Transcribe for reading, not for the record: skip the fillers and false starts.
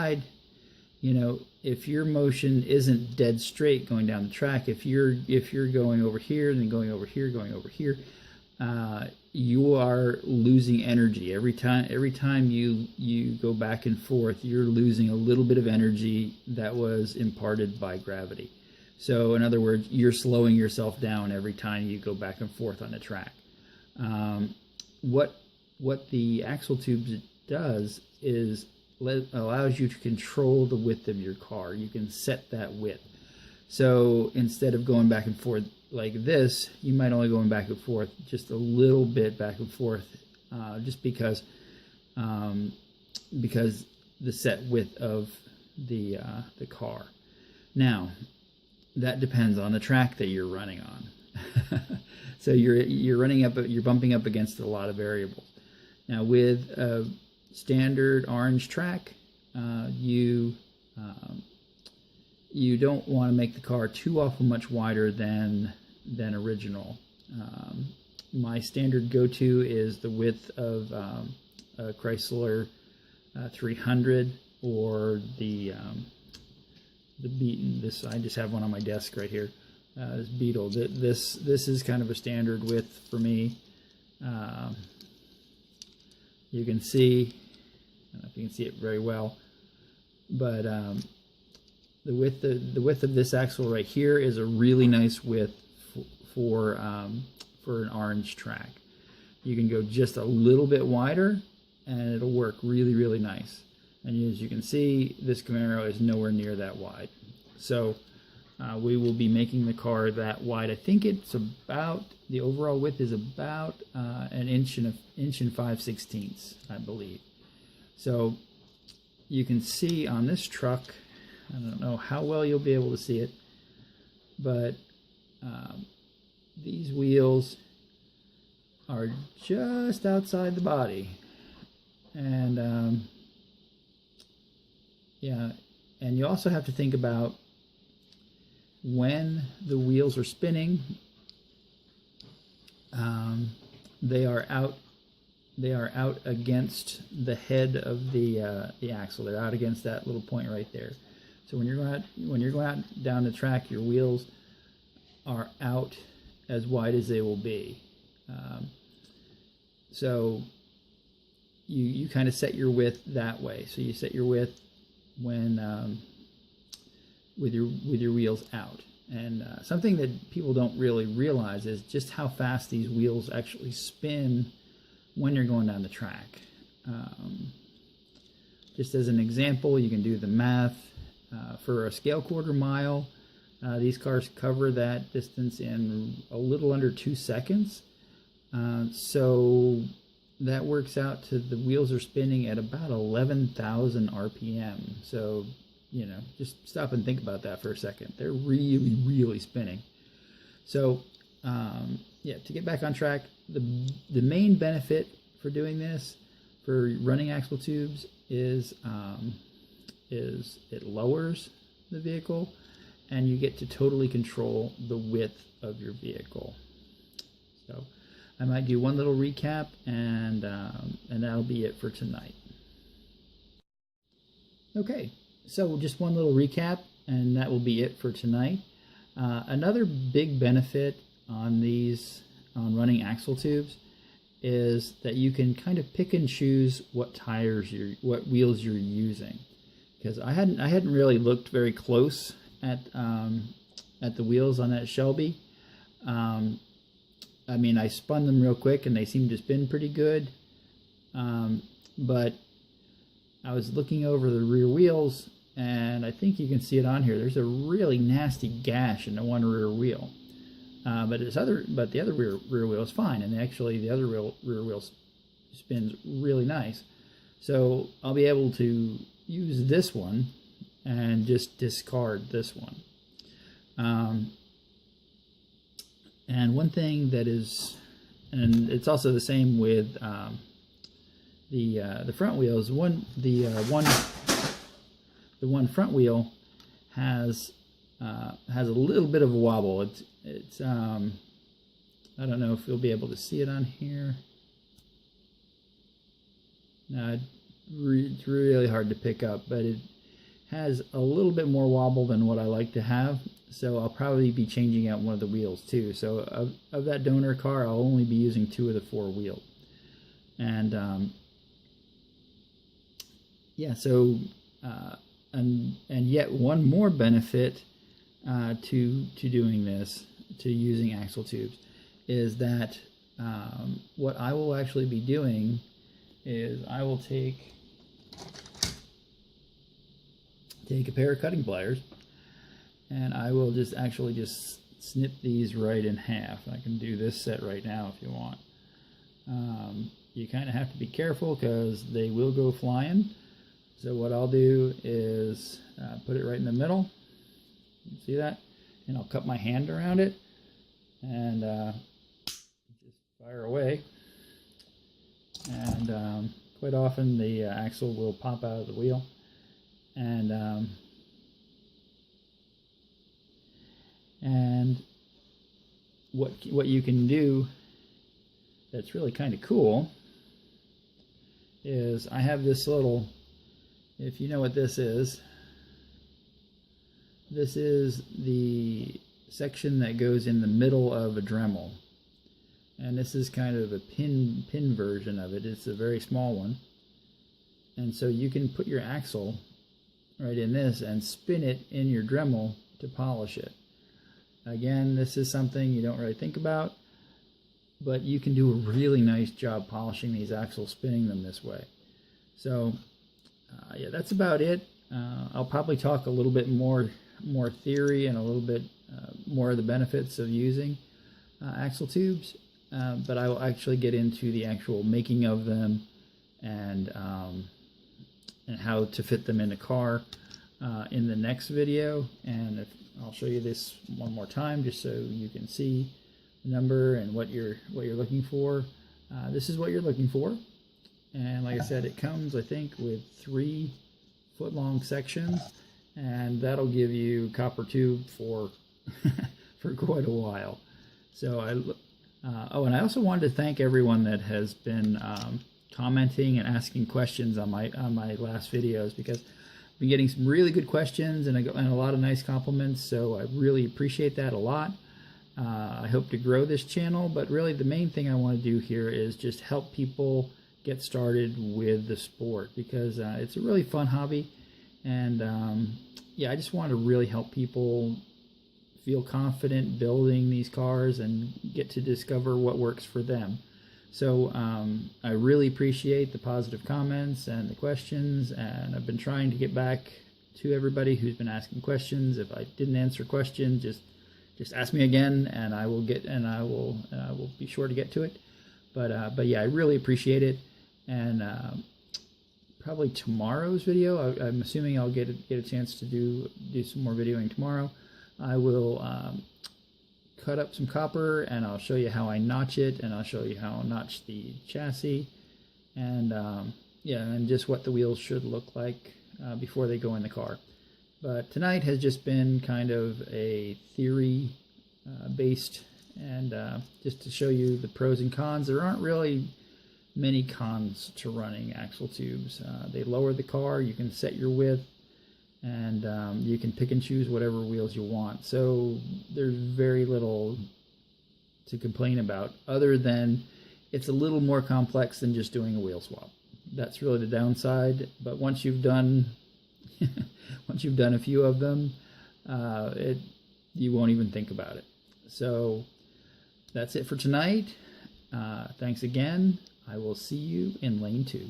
side, you know, if your motion isn't dead straight going down the track, if you're going over here and then going over here, you are losing energy every time you go back and forth. You're losing a little bit of energy that was imparted by gravity. So in other words, you're slowing yourself down every time you go back and forth on the track. What the axle tube does is allows you to control the width of your car. You can set that width. So instead of going back and forth like this, you might only go back and forth just a little bit back and forth, just because the set width of the car. Now, that depends on the track that you're running on. So you're bumping up against a lot of variables. Now, with a standard orange track, you don't want to make the car too awful much wider than original. My standard go-to is the width of a Chrysler 300 or the Beetle. I just have one on my desk right here. This Beetle. This is kind of a standard width for me. You can see, I don't know if you can see it very well, but the width of this axle right here is a really nice width for an orange track. You can go just a little bit wider and it'll work really, really nice. And as you can see, this Camaro is nowhere near that wide. So we will be making the car that wide. I think it's about, the overall width is about an inch and 5/16, I believe. So you can see on this truck, I don't know how well you'll be able to see it, but these wheels are just outside the body. And yeah, and you also have to think about when the wheels are spinning, they are out against the head of the axle. They're out against that little point right there. So when you're going out down the track, your wheels are out as wide as they will be. So you kind of set your width that way. So you set your width when with your wheels out. And something that people don't really realize is just how fast these wheels actually spin when you're going down the track. Just as an example, you can do the math. For a scale quarter mile, these cars cover that distance in a little under 2 seconds. So that works out to the wheels are spinning at about 11,000 RPM. So, you know, just stop and think about that for a second. They're really, really spinning. So, yeah, to get back on track, the main benefit for doing this, for running axle tubes, is it lowers the vehicle, and you get to totally control the width of your vehicle. So I might do one little recap, and that'll be it for tonight. Okay, so just one little recap, and that will be it for tonight. Another big benefit on running axle tubes is that you can kind of pick and choose what wheels you're using. Because I hadn't really looked very close at the wheels on that Shelby. I mean, I spun them real quick and they seemed to spin pretty good. But I was looking over the rear wheels, and I think you can see it on here. There's a really nasty gash in the one rear wheel. But the other rear wheel is fine, and actually the other rear wheel spins really nice. So I'll be able to use this one and just discard this one. And one thing that is, and it's also the same with the front wheels. The one front wheel has a little bit of a wobble. It's I don't know if you'll be able to see it on here. No, it's really hard to pick up, but has a little bit more wobble than what I like to have, so I'll probably be changing out one of the wheels too. So of that donor car, I'll only be using 2 of the 4 wheels. And yeah, so and yet one more benefit to doing this, to using axle tubes, is that what I will actually be doing is I will take a pair of cutting pliers, and I will just snip these right in half. I can do this set right now if you want. You kind of have to be careful because they will go flying. So what I'll do is put it right in the middle. See that? And I'll cup my hand around it and just fire away. And quite often the axle will pop out of the wheel. And what you can do that's really kind of cool is I have this little, if you know what this is the section that goes in the middle of a Dremel, and this is kind of a pin version of it. It's a very small one, and so you can put your axle right in this and spin it in your Dremel to polish it. Again, this is something you don't really think about, but you can do a really nice job polishing these axles, spinning them this way. So yeah, that's about it. I'll probably talk a little bit more theory and a little bit more of the benefits of using axle tubes, but I will actually get into the actual making of them and how to fit them in a car in the next video. And I'll show you this one more time just so you can see the number and what you're looking for. This is what you're looking for, and like I said, it comes, I think, with 3 foot-long sections, and that'll give you copper tube for for quite a while. So oh, and I also wanted to thank everyone that has been commenting and asking questions on my last videos, because I've been getting some really good questions and a lot of nice compliments, so I really appreciate that a lot. I hope to grow this channel, but really the main thing I want to do here is just help people get started with the sport, because it's a really fun hobby, and yeah, I just want to really help people feel confident building these cars and get to discover what works for them. So I really appreciate the positive comments and the questions, and I've been trying to get back to everybody who's been asking questions. If I didn't answer questions, just ask me again, and I will be sure to get to it. But yeah, I really appreciate it, and probably tomorrow's video, I'm assuming I'll get a chance to do some more videoing tomorrow. I will cut up some copper, and I'll show you how I notch it, and I'll show you how I'll notch the chassis, and yeah, and just what the wheels should look like before they go in the car. But tonight has just been kind of a theory based, and just to show you the pros and cons. There aren't really many cons to running axle tubes. They lower the car, you can set your width, and you can pick and choose whatever wheels you want. So there's very little to complain about, other than it's a little more complex than just doing a wheel swap. That's really the downside. But once you've done once you've done a few of them, you won't even think about it. So that's it for tonight. Thanks again. I will see you in lane 2.